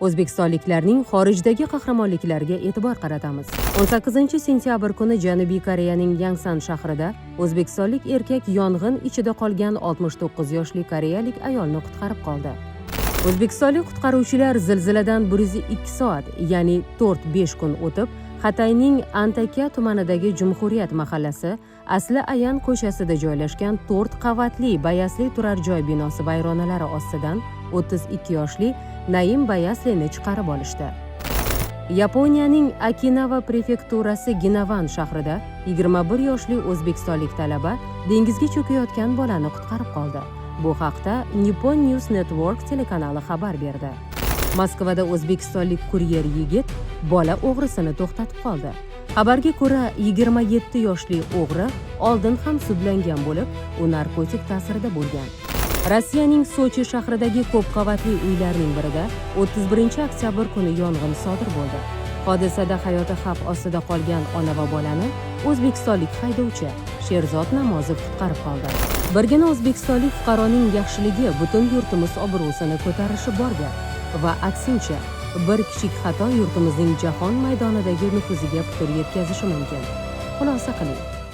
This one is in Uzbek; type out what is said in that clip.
O'zbekistonliklarning xorijdagi qahramonliklariga e'tibor qaratamiz. 18-sentyabr kuni Janubiy Koreyaning Yangsan shahrida o'zbekistonlik erkak yong'in ichida qolgan 69 yoshli koreyalik ayolni qutqarib qoldi. O'zbekistonlik qutqaruvchilar zilziladan 102 soat, ya'ni 4-5 kun o'tib, Xatayning Antaka tumanidagi Jumhuriyat mahallasi Asli Ayan ko'chasida joylashgan 4 qavatli Bayasli turar joy binosi vayronalari ostidan 32 yoshli Naim Bayaslini chiqarib olishdi. Yaponiyaning Okinawa prefekturasi Ginavan shahrida 21 yoshli o'zbekistonlik talaba dengizga cho'kayotgan bolani qutqarib qoldi. Bu haqda Nippon News Network telekanali xabar berdi. Moskvada o'zbekistonlik kuryer yigit bola o'g'risini to'xtatib qoldi. Xabarga ko'ra, 27 yoshli o'g'ri oldin ham sudlangan bo'lib, u narkotik ta'sirida bo'lgan. Rossiyaning Sochi shahridagi ko'p qavatli uylarning birida 31-oktyabr kuni yong'in sodir bo'ldi. Hodisada hayoti xavf ostida qolgan ona va bolani o'zbekistonlik haydovchi Sherzod Namozov qutqarib qoldi. Birgina o'zbekistonlik fuqaroning yaxshiligi butun yurtimiz obro'sini ko'tarishi bor gap va aksincha, bir kichik xato yurtimizning jahon maydonidagi nufuziga putur yetkazishi mumkin. Xulosa qiling.